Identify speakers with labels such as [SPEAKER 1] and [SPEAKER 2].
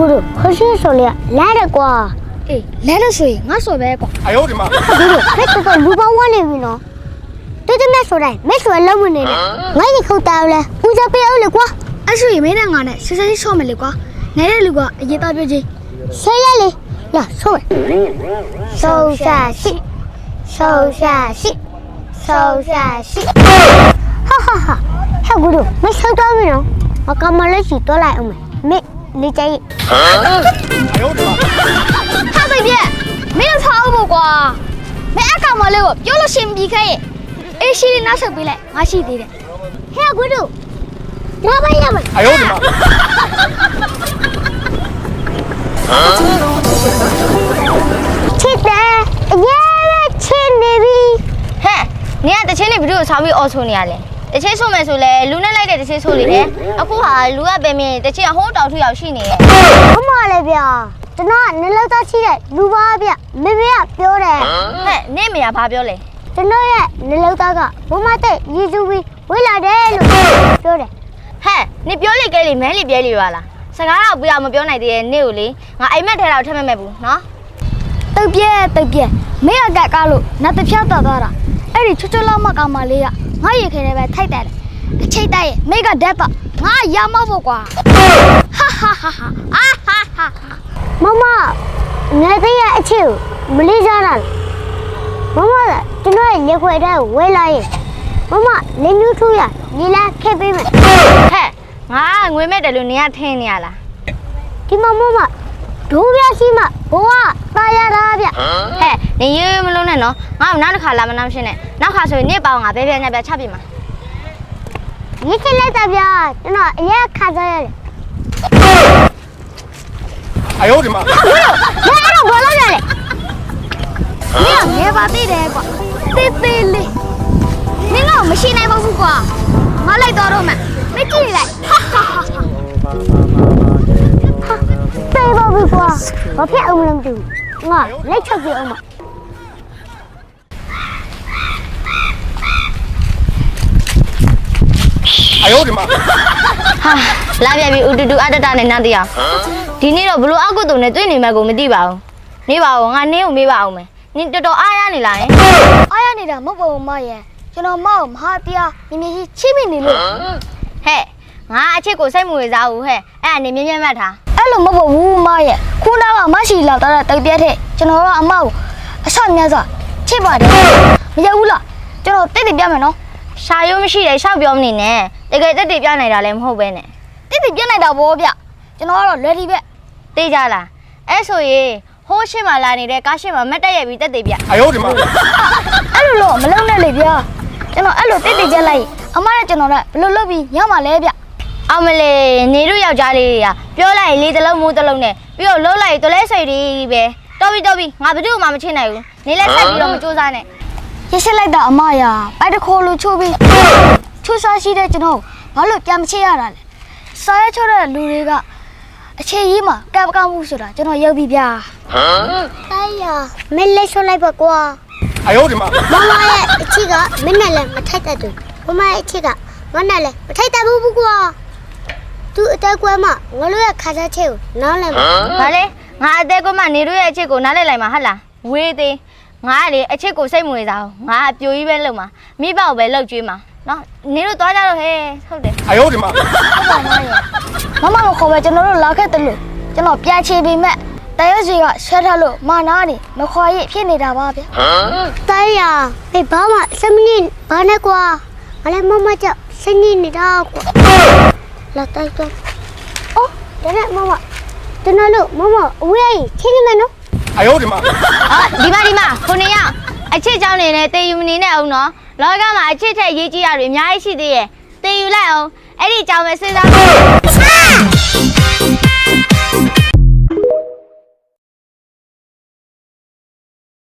[SPEAKER 1] 不如可是说了来了瓜。哎，来了谁？我说白瓜。
[SPEAKER 2] 哎呦我的妈！
[SPEAKER 1] 不如还这个鲁班我那边呢？对对没说来，没说那么呢。我一口到了，我就不要了瓜。俺说也没人干呢，谁说你说没了瓜？来了瓜，一大表姐。谁来了？呀，说呗。收下戏，收下戏，收下戏。哈哈哈，还不如没收到没呢？我干嘛来许多来我们没理解。
[SPEAKER 2] 哎呦我的妈！
[SPEAKER 1] 他这边没有超过瓜，没俺干嘛来我，有了先避开。哎，谁拿手背来？我洗的。还不如，老板老板。
[SPEAKER 2] 哎呦我的妈！
[SPEAKER 1] 吃的，也吃的比。
[SPEAKER 3] 嘿，你看这钱你不就稍微熬出来了？这钱说没说嘞？路那来的这钱说的嘞？啊，苦哈，路那边面这钱好到处要去呢。
[SPEAKER 1] 我妈那边，真的，你老早起来，路那边没别标嘞。
[SPEAKER 3] 嘿，你没有发表嘞？
[SPEAKER 1] 真的耶，你老早个，我妈在一直为了这路标嘞。
[SPEAKER 3] 嘿，你表里给你没里别里话啦？上家老不要么表那的你有哩？我挨没抬到他们没不喏？
[SPEAKER 1] 都别，没有改改路，那都飘到了。哎，你出去老妈干嘛来呀？我也看那边太大了，太大耶，没个得到，我也没不挂。哈哈哈哈，啊哈哈！妈妈，你这也去，没理解了。妈妈，今天你回来回来耶？妈妈，你女出呀？你来开杯没？
[SPEAKER 3] 嘿，我没得路你也听你啦。
[SPEAKER 1] 你妈妈，图片是嘛？我大家那边。
[SPEAKER 3] 嘿，你有没路呢喏？我哪里看了么那么些呢？那看所以你把我别别那边差别嘛。
[SPEAKER 1] 你进来这边，真的也看着了。
[SPEAKER 2] 哎呦我的妈！
[SPEAKER 1] 我按照我那边嘞。你把对的瓜，对嘞。你我们现在不是瓜，我来到了嘛，没进来，哈哈哈哈。哈，对不瓜，我骗我们的，我来吃给我们。
[SPEAKER 2] 哎呦我的妈！
[SPEAKER 3] 哈，来别别，乌嘟嘟阿达达呢那的呀？ဒီနေ့တော့ဘလို့အကုတ်တုံနဲ့တွေ့နေမှကိုမသိပါဘူး။နေပါဦးငါနင်းကိုမေးပါအောင်မယ်။နင်တော်တော်အားရနေလားယင်။
[SPEAKER 1] အားရနေတာမဟုတ်ဘူးမရဲ့ကျွန်တော်မောက်မဟာတရားမြင်မြင်ချင်းမိနေလို့
[SPEAKER 3] ဟဲ့ငါအချစ်ကိုစိတ်မဝင်စားဘူးဟဲ့အဲ့ဒါနေမြင်မြင်မှတ်ထား
[SPEAKER 1] အဲ့လိုမဟုတ်ဘူးမရဲ့ခုနကမရှိလာတော့တိတ်ပြက်တဲ့ကျွန်တော်ကအမောက်အဆော့မြတ်စွာချစ်ပါတယ်မရဘူးလားကျွန်တော်တိတ်ပြမယ်နော်
[SPEAKER 3] ရှာရုံးမရှိတယ်ရှောက်ပြောမနေနဲ့တကယ်တက်တက်ပြနိုင်တာလည်းမဟုတ်ပဲနဲ့
[SPEAKER 1] တိတ်ပြနိုင်တာဗောဗျကျွန်တော်ကတော့ ready ပဲ
[SPEAKER 3] သိကြလားအဲ့ဆိုရင်ဟိုးရှင်းမှလာနေတဲ့ကားရှင်းမှမတ်တက်ရပြီးတက်တက်ပြ
[SPEAKER 2] 哎呦我的妈！
[SPEAKER 1] အဲ့လိုလို့မလုံးနဲ့လေဗျာကျွန်တော်အဲ့လိုတိတ်ချက်လိုက်အမနဲ့ကျွန်တော်လည်းဘယ်လိုလုပ်ပြီးရမှာလဲဗျ
[SPEAKER 3] အောင်မလေးနေတို့ယောက်ျားလေးတွေကပြောလိုက်လေးတစ်လုံးမိုးတစ်လုံးနဲ့ပြီးတော့လှုပ်လိုက်တော်လဲဆွေတွေပဲတော်ပြီငါဘယ်သူမှမချစ်နိုင်ဘူးနေလဲဆက်ပြီးတော့မစူးစမ်းနဲ့
[SPEAKER 1] ရရှိလိုက်တာအမရပိုက်တခေါ်လို့ချိုးပြီးချိုးစားရှိတဲ့ကျွန်တော်ဘာလို့ပြန်မချစ်ရတာလဲစားရချိုးတဲ့လူတွေကအခြေကြီးမှာကပ်ပကမှုဆိုတာကျွန်တော်ရုပ်ပြီးဗျာတိုင်းရမလေးချိုးလိုက်ပါကွာ
[SPEAKER 2] 哎呦我的妈！
[SPEAKER 1] မမရဲ့အချစ်ကမနဲ့လည်းမထိုက်တတ်ဘူးမမရဲ့အချစ်ကမနဲ့လည်းမထိုက်တတ်ဘူးကွာသူအတက်ကွဲမှာငါတို့ရဲ့ခါစားချက်ကိုနားလည်မှာ
[SPEAKER 3] ဘာလဲငါအသေးကမှနေတို့ရဲ့အချစ်ကိုနားလဲလိုက်မှာဟုတ်လားဝေးသေးငါကလေအချစ်ကိုစိတ်မဝင်စားဘူးငါအပြိုကြီးပဲလုပ်မှာမိဘကိုပဲလှုပ်ကြွေးမှာနော်နေတို့သွားကြတော့ဟဲ့ဟုတ်တယ်
[SPEAKER 2] 哎呦我的妈！
[SPEAKER 1] မမမခေါ်ပဲကျွန်တော်တို့လာခဲ့တယ်လို့ကျွန်တော်ပြန်ချေပေမဲ့တရွစီကဆွဲထားလို့မာနာနေမခေါ်ရဖြစ်နေတာပါဗျတိုင်းရဖေဘာမှစမင်းဘာနဲ့ကွာအလဲမမကြောက်စနေနေတာကွာလာတိုက်တော့အော်ဒါနဲ့မမကျွန်တော်တို့မမအဝေးချင်းနေမယ်နော်
[SPEAKER 2] 哎呦我的妈！
[SPEAKER 3] ဟာဒီမှာခုနှစ်ယောက်အချစ်ကြောင်းနေနဲ့တေယူမနေနဲ့အောင်နော်လောကမှာအချစ်ထက်ရေးကြီးရတွေအများကြီးရှိသေးရဲ့တေယူလိုက်အောင်အဲ့ဒီကြောင်းပဲစဉ်းစား